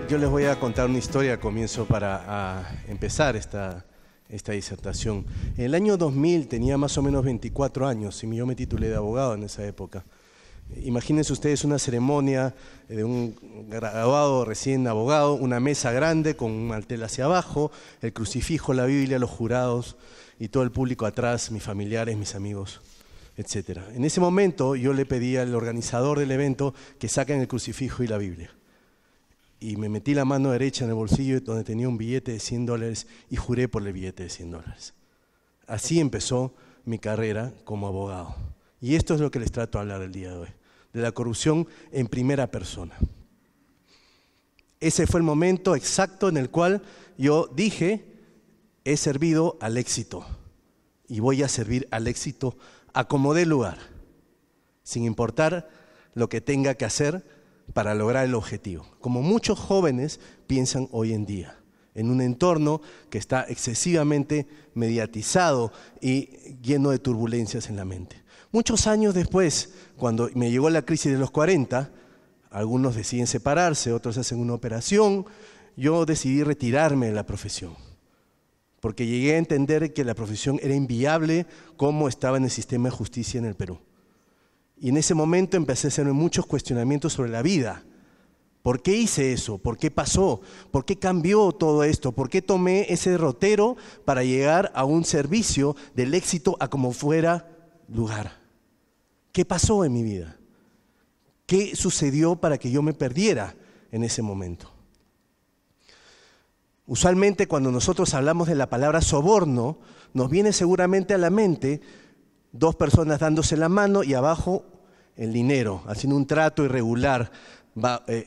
Yo les voy a contar una historia al comienzo para empezar esta disertación. En el año 2000 tenía más o menos 24 años y yo me titulé de abogado en esa época. Imagínense ustedes una ceremonia de un graduado recién abogado, una mesa grande con un mantel hacia abajo, el crucifijo, la Biblia, los jurados y todo el público atrás, mis familiares, mis amigos, etc. En ese momento yo le pedí al organizador del evento que saquen el crucifijo y la Biblia. Y me metí la mano derecha en el bolsillo donde tenía un billete de $100 y juré por el billete de $100. Así empezó mi carrera como abogado. Y esto es lo que les trato de hablar el día de hoy, de la corrupción en primera persona. Ese fue el momento exacto en el cual yo dije, he servido al éxito y voy a servir al éxito a como dé lugar, sin importar lo que tenga que hacer para lograr el objetivo, como muchos jóvenes piensan hoy en día, en un entorno que está excesivamente mediatizado y lleno de turbulencias en la mente. Muchos años después, cuando me llegó la crisis de los 40, algunos deciden separarse, otros hacen una operación, yo decidí retirarme de la profesión, porque llegué a entender que la profesión era inviable como estaba en el sistema de justicia en el Perú. Y en ese momento empecé a hacerme muchos cuestionamientos sobre la vida. ¿Por qué hice eso? ¿Por qué pasó? ¿Por qué cambió todo esto? ¿Por qué tomé ese derrotero para llegar a un servicio del éxito a como fuera lugar? ¿Qué pasó en mi vida? ¿Qué sucedió para que yo me perdiera en ese momento? Usualmente cuando nosotros hablamos de la palabra soborno, nos viene seguramente a la mente dos personas dándose la mano y abajo el dinero, haciendo un trato irregular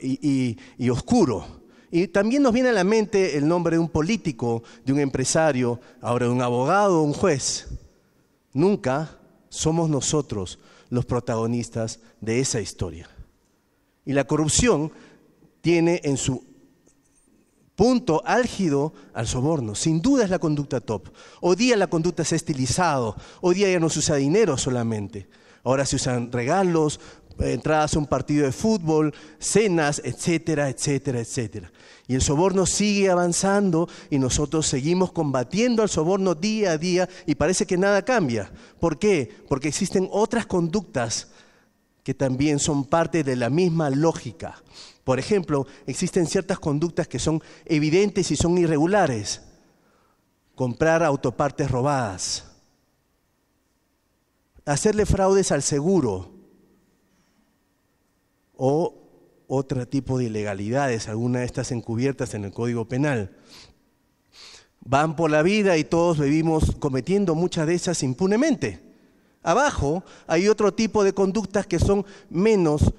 y oscuro. Y también nos viene a la mente el nombre de un político, de un empresario, ahora de un abogado o un juez. Nunca somos nosotros los protagonistas de esa historia. Y la corrupción tiene en su punto álgido al soborno. Sin duda es la conducta top. Hoy día la conducta se ha estilizado. Hoy día ya no se usa dinero solamente. Ahora se usan regalos, entradas a un partido de fútbol, cenas, etcétera, etcétera, etcétera. Y el soborno sigue avanzando y nosotros seguimos combatiendo al soborno día a día y parece que nada cambia. ¿Por qué? Porque existen otras conductas que también son parte de la misma lógica. Por ejemplo, existen ciertas conductas que son evidentes y son irregulares. Comprar autopartes robadas, hacerle fraudes al seguro o otro tipo de ilegalidades, algunas de estas encubiertas en el Código Penal. Van por la vida y todos vivimos cometiendo muchas de esas impunemente. Abajo hay otro tipo de conductas que son menos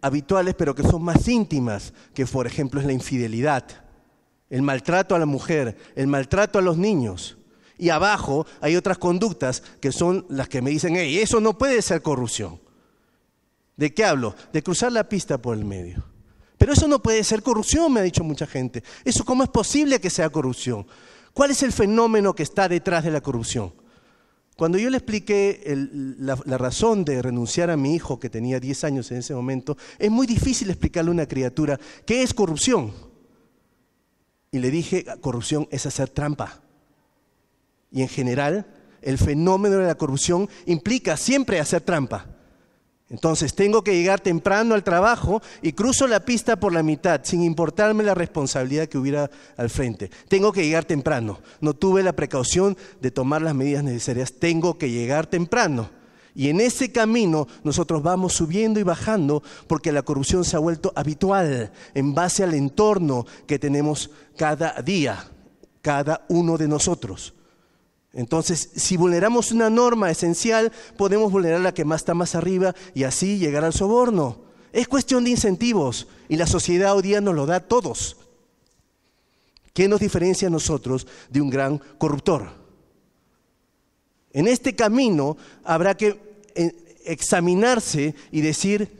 habituales, pero que son más íntimas, que por ejemplo es la infidelidad, el maltrato a la mujer, el maltrato a los niños. Y abajo hay otras conductas que son las que me dicen, hey, eso no puede ser corrupción. ¿De qué hablo? De cruzar la pista por el medio. Pero eso no puede ser corrupción, me ha dicho mucha gente. ¿Eso cómo es posible que sea corrupción? ¿Cuál es el fenómeno que está detrás de la corrupción? Cuando yo le expliqué la razón de renunciar a mi hijo, que tenía 10 años en ese momento, es muy difícil explicarle a una criatura qué es corrupción. Y le dije, corrupción es hacer trampa. Y en general, el fenómeno de la corrupción implica siempre hacer trampa. Entonces, tengo que llegar temprano al trabajo y cruzo la pista por la mitad, sin importarme la responsabilidad que hubiera al frente. Tengo que llegar temprano. No tuve la precaución de tomar las medidas necesarias. Tengo que llegar temprano. Y en ese camino nosotros vamos subiendo y bajando porque la corrupción se ha vuelto habitual en base al entorno que tenemos cada día, cada uno de nosotros. Entonces, si vulneramos una norma esencial, podemos vulnerar la que más está más arriba y así llegar al soborno. Es cuestión de incentivos y la sociedad hoy día nos lo da a todos. ¿Qué nos diferencia a nosotros de un gran corruptor? En este camino habrá que examinarse y decir,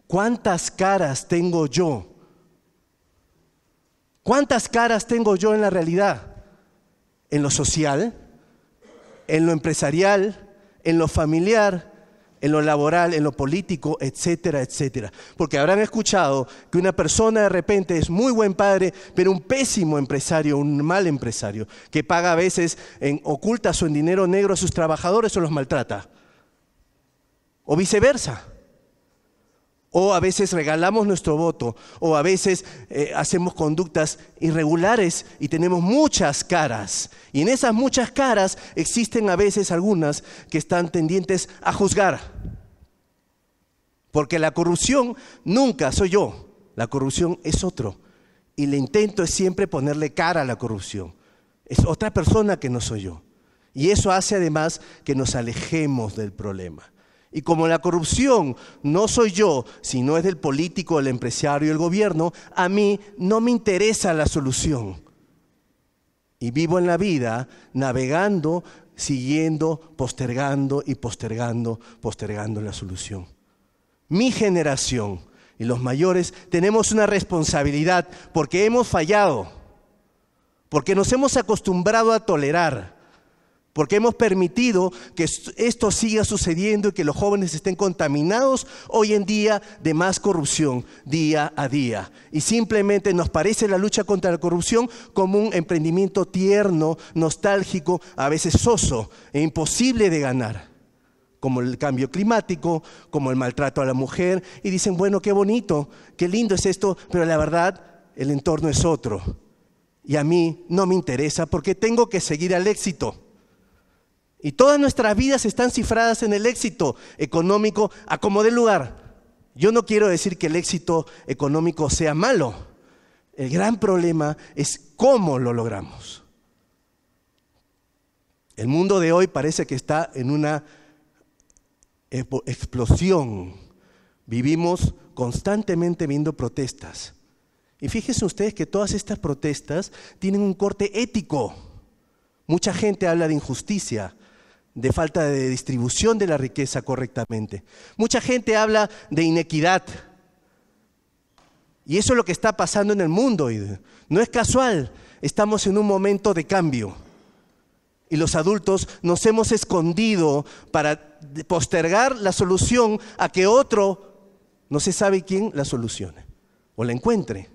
¿cuántas caras tengo yo? ¿Cuántas caras tengo yo en la realidad? En lo social, en lo empresarial, en lo familiar, en lo laboral, en lo político, etcétera, etcétera. Porque habrán escuchado que una persona de repente es muy buen padre, pero un pésimo empresario, un mal empresario, que paga a veces, oculta su dinero negro a sus trabajadores o los maltrata. O viceversa. O a veces regalamos nuestro voto, o a veces hacemos conductas irregulares y tenemos muchas caras. Y en esas muchas caras existen a veces algunas que están tendientes a juzgar. Porque la corrupción nunca soy yo, la corrupción es otro. Y el intento es siempre ponerle cara a la corrupción. Es otra persona que no soy yo. Y eso hace además que nos alejemos del problema. Y como la corrupción no soy yo, sino es del político, el empresario y el gobierno, a mí no me interesa la solución. Y vivo en la vida navegando, siguiendo, postergando y postergando la solución. Mi generación y los mayores tenemos una responsabilidad porque hemos fallado, porque nos hemos acostumbrado a tolerar, porque hemos permitido que esto siga sucediendo y que los jóvenes estén contaminados hoy en día de más corrupción día a día. Y simplemente nos parece la lucha contra la corrupción como un emprendimiento tierno, nostálgico, a veces soso e imposible de ganar. Como el cambio climático, como el maltrato a la mujer. Y dicen, bueno, qué bonito, qué lindo es esto, pero la verdad, el entorno es otro. Y a mí no me interesa porque tengo que seguir al éxito. Y todas nuestras vidas están cifradas en el éxito económico a como dé lugar. Yo no quiero decir que el éxito económico sea malo. El gran problema es cómo lo logramos. El mundo de hoy parece que está en una explosión. Vivimos constantemente viendo protestas. Y fíjense ustedes que todas estas protestas tienen un corte ético. Mucha gente habla de injusticia, de falta de distribución de la riqueza correctamente. Mucha gente habla de inequidad. Y eso es lo que está pasando en el mundo. No es casual, estamos en un momento de cambio. Y los adultos nos hemos escondido para postergar la solución a que otro, no se sabe quién, la solucione o la encuentre.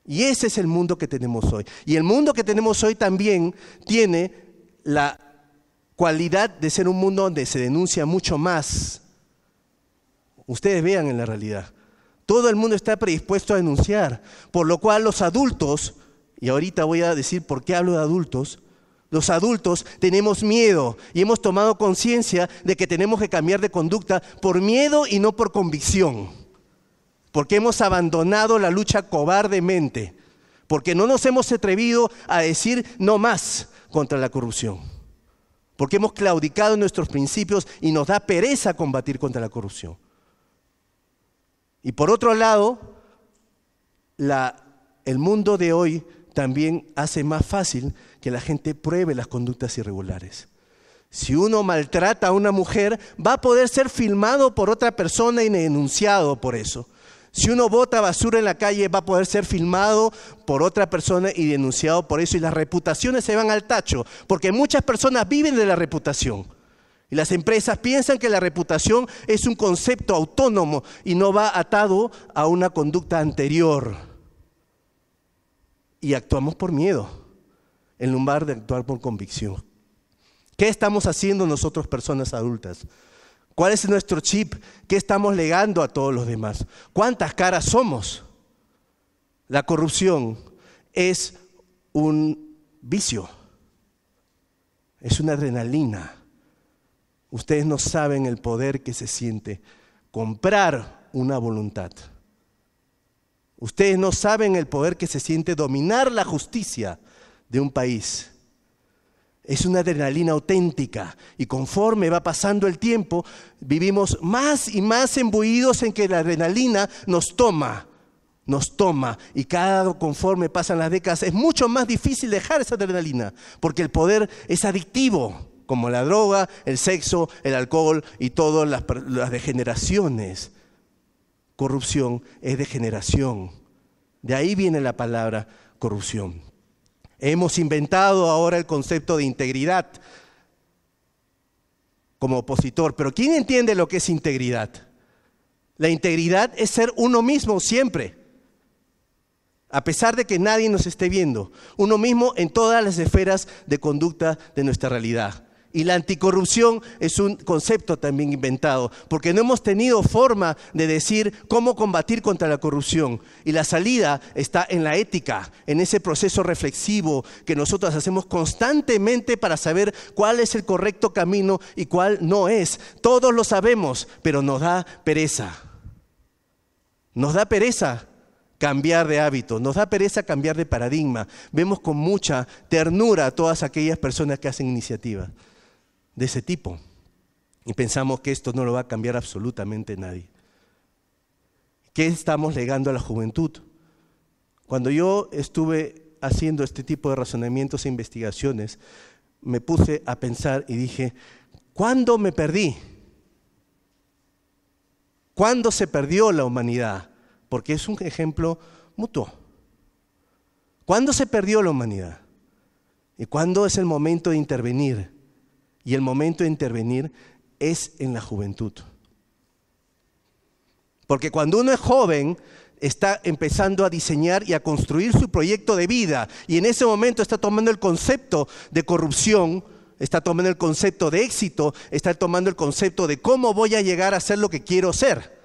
Y ese es el mundo que tenemos hoy. Y el mundo que tenemos hoy también tiene la cualidad de ser un mundo donde se denuncia mucho más. Ustedes vean en la realidad. Todo el mundo está predispuesto a denunciar, por lo cual los adultos, y ahorita voy a decir por qué hablo de adultos, los adultos tenemos miedo y hemos tomado conciencia de que tenemos que cambiar de conducta por miedo y no por convicción. Porque hemos abandonado la lucha cobardemente, porque no nos hemos atrevido a decir no más contra la corrupción. Porque hemos claudicado en nuestros principios y nos da pereza combatir contra la corrupción. Y por otro lado, el mundo de hoy también hace más fácil que la gente pruebe las conductas irregulares. Si uno maltrata a una mujer, va a poder ser filmado por otra persona y denunciado por eso. Si uno bota basura en la calle, va a poder ser filmado por otra persona y denunciado por eso. Y las reputaciones se van al tacho, porque muchas personas viven de la reputación. Y las empresas piensan que la reputación es un concepto autónomo y no va atado a una conducta anterior. Y actuamos por miedo, en lugar de actuar por convicción. ¿Qué estamos haciendo nosotros, personas adultas? ¿Cuál es nuestro chip? ¿Qué estamos legando a todos los demás? ¿Cuántas caras somos? La corrupción es un vicio, es una adrenalina. Ustedes no saben el poder que se siente comprar una voluntad. Ustedes no saben el poder que se siente dominar la justicia de un país. Es una adrenalina auténtica y conforme va pasando el tiempo, vivimos más y más embuidos en que la adrenalina nos toma y conforme pasan las décadas es mucho más difícil dejar esa adrenalina porque el poder es adictivo, como la droga, el sexo, el alcohol y todas las degeneraciones. Corrupción es degeneración, de ahí viene la palabra corrupción. Hemos inventado ahora el concepto de integridad. como opositor. Pero ¿quién entiende lo que es integridad? La integridad es ser uno mismo siempre, a pesar de que nadie nos esté viendo. Uno mismo en todas las esferas de conducta de nuestra realidad. Y la anticorrupción es un concepto también inventado, porque no hemos tenido forma de decir cómo combatir contra la corrupción. Y la salida está en la ética, en ese proceso reflexivo que nosotros hacemos constantemente para saber cuál es el correcto camino y cuál no es. Todos lo sabemos, pero nos da pereza. Nos da pereza cambiar de hábito, nos da pereza cambiar de paradigma. Vemos con mucha ternura a todas aquellas personas que hacen iniciativas de ese tipo y pensamos que esto no lo va a cambiar absolutamente nadie. ¿Qué estamos legando a la juventud? Cuando yo estuve haciendo este tipo de razonamientos e investigaciones, me puse a pensar y dije, ¿cuándo me perdí? ¿Cuándo se perdió la humanidad? Porque es un ejemplo mutuo. ¿Cuándo se perdió la humanidad? ¿Y cuándo es el momento de intervenir? Y el momento de intervenir es en la juventud. Porque cuando uno es joven, está empezando a diseñar y a construir su proyecto de vida. Y en ese momento está tomando el concepto de corrupción, está tomando el concepto de éxito, está tomando el concepto de cómo voy a llegar a ser lo que quiero ser.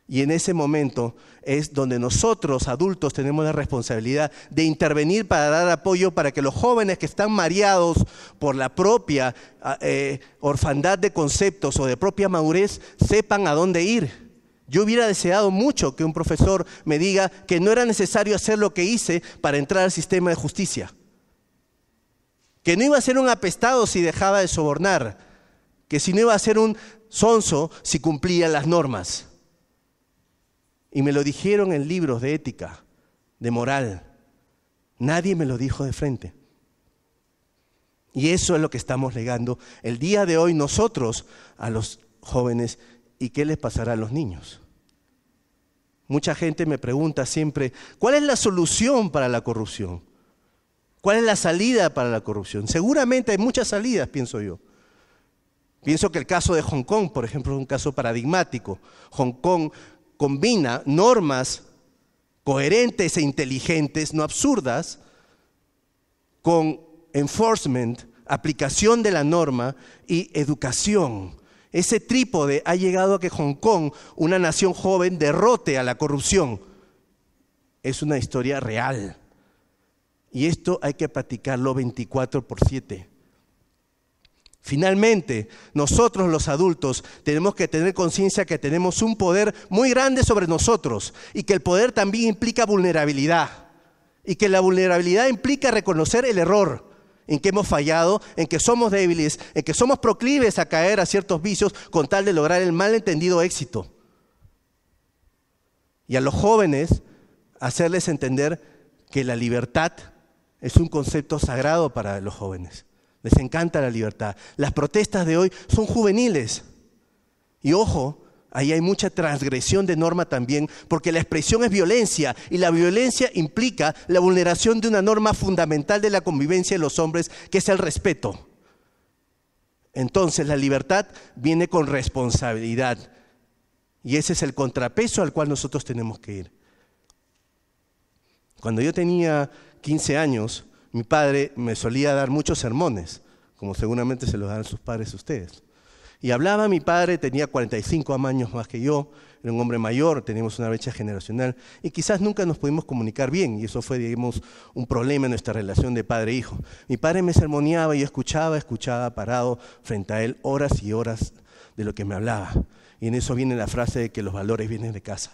Y en ese momento es donde nosotros, adultos, tenemos la responsabilidad de intervenir para dar apoyo para que los jóvenes que están mareados por la propia orfandad de conceptos o de propia madurez sepan a dónde ir. Yo hubiera deseado mucho que un profesor me diga que no era necesario hacer lo que hice para entrar al sistema de justicia. Que no iba a ser un apestado si dejaba de sobornar. Que si no iba a ser un sonso si cumplía las normas. Y me lo dijeron en libros de ética, de moral. Nadie me lo dijo de frente. Y eso es lo que estamos legando el día de hoy nosotros a los jóvenes. ¿Y qué les pasará a los niños? Mucha gente me pregunta siempre, ¿cuál es la solución para la corrupción? ¿Cuál es la salida para la corrupción? Seguramente hay muchas salidas, pienso yo. Pienso que el caso de Hong Kong, por ejemplo, es un caso paradigmático. Hong Kong combina normas coherentes e inteligentes, no absurdas, con enforcement, aplicación de la norma y educación. Ese trípode ha llegado a que Hong Kong, una nación joven, derrote a la corrupción. Es una historia real. Y esto hay que practicarlo 24/7. Finalmente, nosotros los adultos tenemos que tener conciencia que tenemos un poder muy grande sobre nosotros y que el poder también implica vulnerabilidad y que la vulnerabilidad implica reconocer el error en que hemos fallado, en que somos débiles, en que somos proclives a caer a ciertos vicios con tal de lograr el malentendido éxito. Y a los jóvenes hacerles entender que la libertad es un concepto sagrado para los jóvenes. Les encanta la libertad. Las protestas de hoy son juveniles. Y ojo, ahí hay mucha transgresión de norma también, porque la expresión es violencia, y la violencia implica la vulneración de una norma fundamental de la convivencia de los hombres, que es el respeto. Entonces, la libertad viene con responsabilidad, y ese es el contrapeso al cual nosotros tenemos que ir. Cuando yo tenía 15 años, mi padre me solía dar muchos sermones, como seguramente se los dan sus padres a ustedes. Y hablaba mi padre, tenía 45 años más que yo, era un hombre mayor, teníamos una brecha generacional, y quizás nunca nos pudimos comunicar bien, y eso fue, digamos, un problema en nuestra relación de padre e hijo. Mi padre me sermoneaba y yo escuchaba parado frente a él horas y horas de lo que me hablaba. Y en eso viene la frase de que los valores vienen de casa.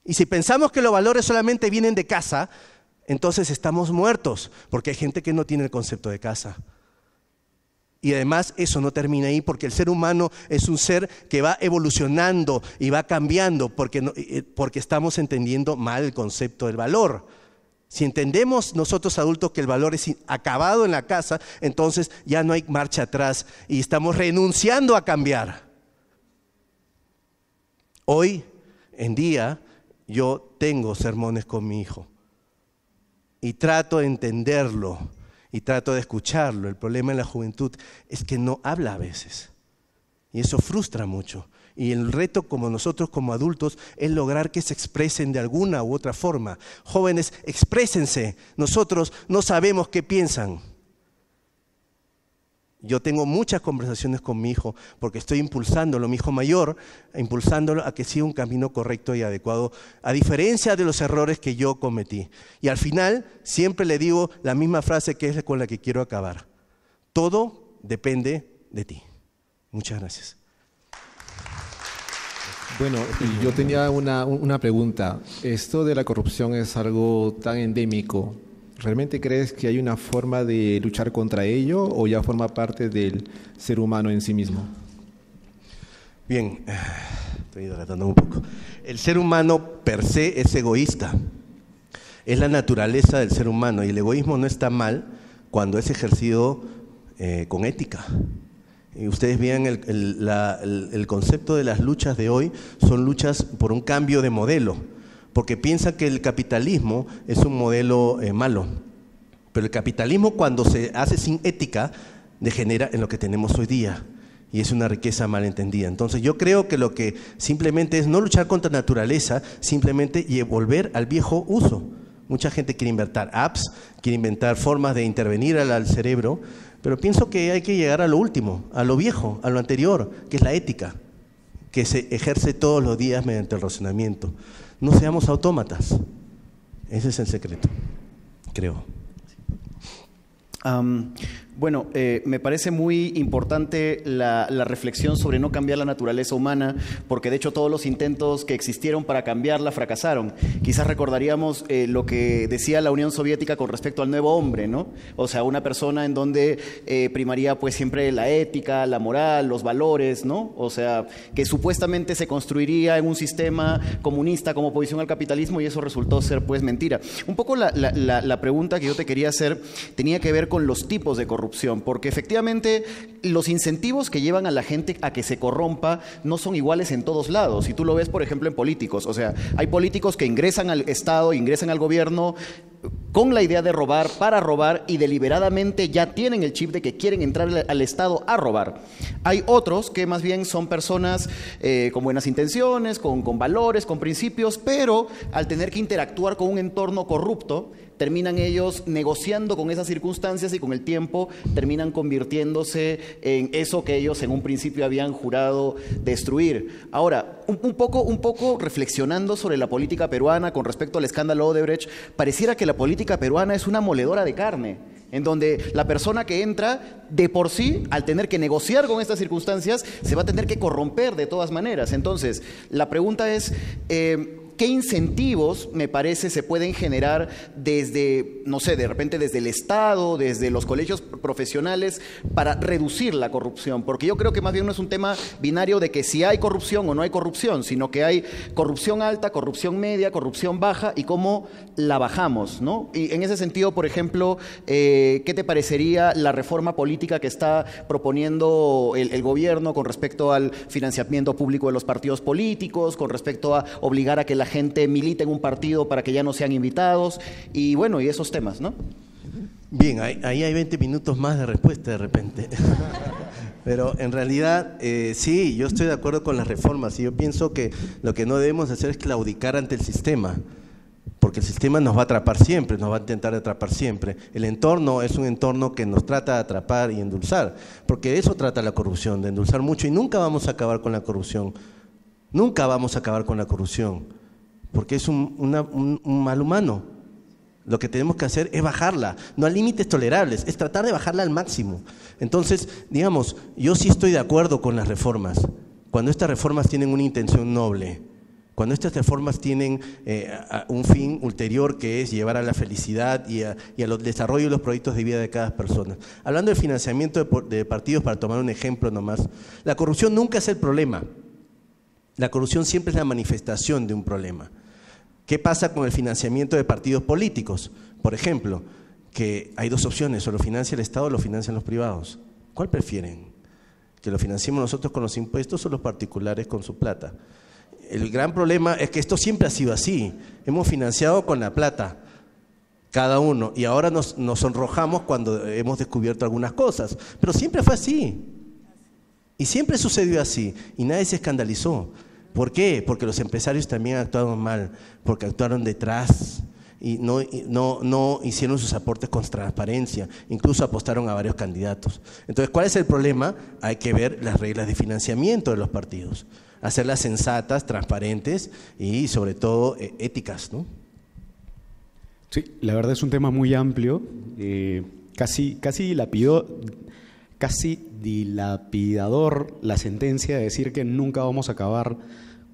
Y si pensamos que los valores solamente vienen de casa, entonces estamos muertos, porque hay gente que no tiene el concepto de casa. Y además eso no termina ahí, porque el ser humano es un ser que va evolucionando y va cambiando, porque estamos entendiendo mal el concepto del valor. Si entendemos nosotros adultos que el valor es acabado en la casa, entonces ya no hay marcha atrás y estamos renunciando a cambiar. Hoy en día yo tengo sermones con mi hijo. Y trato de entenderlo y trato de escucharlo. El problema en la juventud es que no habla a veces y eso frustra mucho. Y el reto como nosotros como adultos es lograr que se expresen de alguna u otra forma. Jóvenes, exprésense. Nosotros no sabemos qué piensan. Yo tengo muchas conversaciones con mi hijo porque estoy impulsándolo, mi hijo mayor, impulsándolo a que siga un camino correcto y adecuado, a diferencia de los errores que yo cometí. Y al final siempre le digo la misma frase que es con la que quiero acabar. Todo depende de ti. Muchas gracias. Bueno, yo tenía una pregunta. Esto de la corrupción es algo tan endémico. ¿Realmente crees que hay una forma de luchar contra ello o ya forma parte del ser humano en sí mismo? Bien, estoy hidratando un poco. El ser humano per se es egoísta. Es la naturaleza del ser humano y el egoísmo no está mal cuando es ejercido con ética. Y ustedes vean el concepto de las luchas de hoy, son luchas por un cambio de modelo, porque piensan que el capitalismo es un modelo malo. Pero el capitalismo cuando se hace sin ética degenera en lo que tenemos hoy día y es una riqueza malentendida. Entonces yo creo que lo que simplemente es no luchar contra la naturaleza, simplemente y volver al viejo uso. Mucha gente quiere inventar apps, quiere inventar formas de intervenir al cerebro, pero pienso que hay que llegar a lo último, a lo viejo, a lo anterior, que es la ética, que se ejerce todos los días mediante el razonamiento. No seamos autómatas. Ese es el secreto, creo. Bueno, me parece muy importante la reflexión sobre no cambiar la naturaleza humana, porque de hecho todos los intentos que existieron para cambiarla fracasaron. Quizás recordaríamos lo que decía la Unión Soviética con respecto al nuevo hombre, ¿no? O sea, una persona en donde primaría pues siempre la ética, la moral, los valores, ¿no? O sea, que supuestamente se construiría en un sistema comunista como oposición al capitalismo y eso resultó ser pues mentira. Un poco la pregunta que yo te quería hacer tenía que ver con los tipos de corrupción, porque efectivamente los incentivos que llevan a la gente a que se corrompa no son iguales en todos lados. Si tú lo ves, por ejemplo, en políticos, o sea, hay políticos que ingresan al Estado, ingresan al gobierno con la idea de robar, para robar, y deliberadamente ya tienen el chip de que quieren entrar al Estado a robar. Hay otros que más bien son personas con buenas intenciones, con valores, con principios, pero al tener que interactuar con un entorno corrupto, terminan ellos negociando con esas circunstancias y con el tiempo terminan convirtiéndose en eso que ellos en un principio habían jurado destruir. Ahora, un poco reflexionando sobre la política peruana con respecto al escándalo Odebrecht, pareciera que la política peruana es una moledora de carne, en donde la persona que entra, de por sí, al tener que negociar con estas circunstancias, se va a tener que corromper de todas maneras. Entonces, la pregunta es, ¿qué incentivos, me parece, se pueden generar desde, no sé, de repente desde el Estado, desde los colegios profesionales, para reducir la corrupción? Porque yo creo que más bien no es un tema binario de que si hay corrupción o no hay corrupción, sino que hay corrupción alta, corrupción media, corrupción baja y cómo la bajamos, ¿no? Y en ese sentido, por ejemplo, ¿qué te parecería la reforma política que está proponiendo el gobierno con respecto al financiamiento público de los partidos políticos, con respecto a obligar a que la gente milita en un partido para que ya no sean invitados y bueno, y esos temas, ¿no? Bien, ahí hay 20 minutos más de respuesta de repente. Pero en realidad, sí, yo estoy de acuerdo con las reformas y yo pienso que lo que no debemos hacer es claudicar ante el sistema, porque el sistema nos va a atrapar siempre, nos va a intentar atrapar siempre. El entorno es un entorno que nos trata de atrapar y endulzar, porque de eso trata la corrupción, de endulzar mucho y nunca vamos a acabar con la corrupción. Nunca vamos a acabar con la corrupción. Porque es un mal humano. Lo que tenemos que hacer es bajarla, no a límites tolerables, es tratar de bajarla al máximo. Entonces, digamos, yo sí estoy de acuerdo con las reformas, cuando estas reformas tienen una intención noble, cuando estas reformas tienen un fin ulterior que es llevar a la felicidad y al desarrollo de los proyectos de vida de cada persona. Hablando del financiamiento de partidos, para tomar un ejemplo nomás, la corrupción nunca es el problema. La corrupción siempre es la manifestación de un problema. ¿Qué pasa con el financiamiento de partidos políticos? Por ejemplo, que hay dos opciones, o lo financia el Estado o lo financian los privados. ¿Cuál prefieren? ¿Que lo financiemos nosotros con los impuestos o los particulares con su plata? El gran problema es que esto siempre ha sido así. Hemos financiado con la plata cada uno. Y ahora nos sonrojamos cuando hemos descubierto algunas cosas. Pero siempre fue así. Y siempre sucedió así. Y nadie se escandalizó. ¿Por qué? Porque los empresarios también actuaron mal, porque actuaron detrás y no hicieron sus aportes con transparencia, incluso apostaron a varios candidatos. Entonces, ¿cuál es el problema? Hay que ver las reglas de financiamiento de los partidos, hacerlas sensatas, transparentes y sobre todo éticas, ¿no? Sí, la verdad es un tema muy amplio, casi dilapidador la sentencia de decir que nunca vamos a acabar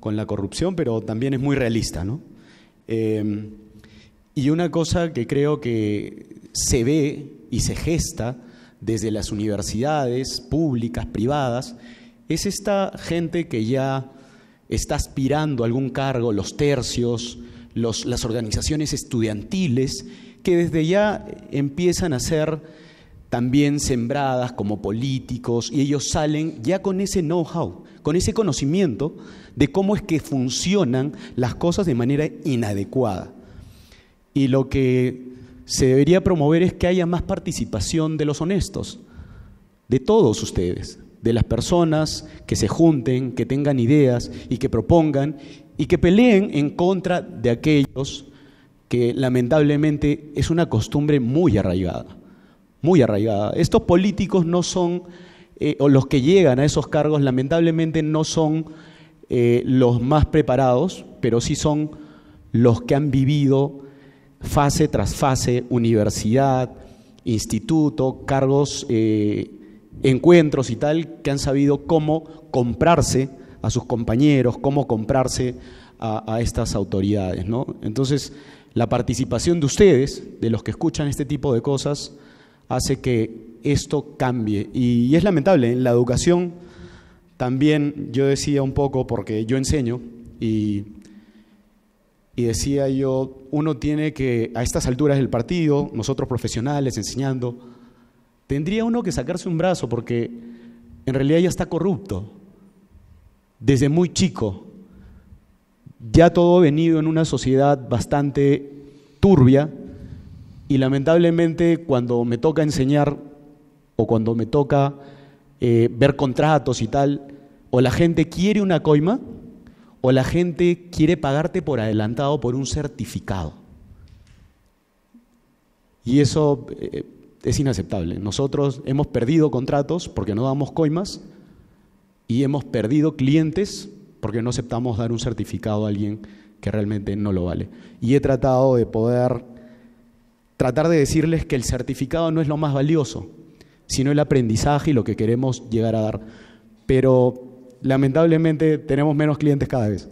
con la corrupción, pero también es muy realista, ¿no? Y una cosa que creo que se ve y se gesta desde las universidades públicas, privadas, es esta gente que ya está aspirando a algún cargo, los tercios, las organizaciones estudiantiles, que desde ya empiezan a ser también sembradas como políticos, y ellos salen ya con ese know-how, con ese conocimiento de cómo es que funcionan las cosas de manera inadecuada. Y lo que se debería promover es que haya más participación de los honestos, de todos ustedes, de las personas que se junten, que tengan ideas y que propongan y que peleen en contra de aquellos que lamentablemente es una costumbre muy arraigada, muy arraigada. Estos políticos no son, o los que llegan a esos cargos lamentablemente no son los más preparados, pero sí son los que han vivido fase tras fase, universidad, instituto, cargos, encuentros y tal, que han sabido cómo comprarse a sus compañeros, cómo comprarse a estas autoridades, ¿no? Entonces, la participación de ustedes, de los que escuchan este tipo de cosas, hace que esto cambie. Y es lamentable, en la educación también yo decía un poco, porque yo enseño, y decía yo, uno tiene que, a estas alturas del partido, nosotros profesionales enseñando, tendría uno que sacarse un brazo porque en realidad ya está corrupto. Desde muy chico, ya todo ha venido en una sociedad bastante turbia y lamentablemente cuando me toca enseñar o cuando me toca ver contratos y tal, o la gente quiere una coima o la gente quiere pagarte por adelantado por un certificado. Y eso es inaceptable. Nosotros hemos perdido contratos porque no damos coimas y hemos perdido clientes porque no aceptamos dar un certificado a alguien que realmente no lo vale. Y he tratado de tratar de decirles que el certificado no es lo más valioso, sino el aprendizaje y lo que queremos llegar a dar. Pero lamentablemente tenemos menos clientes cada vez.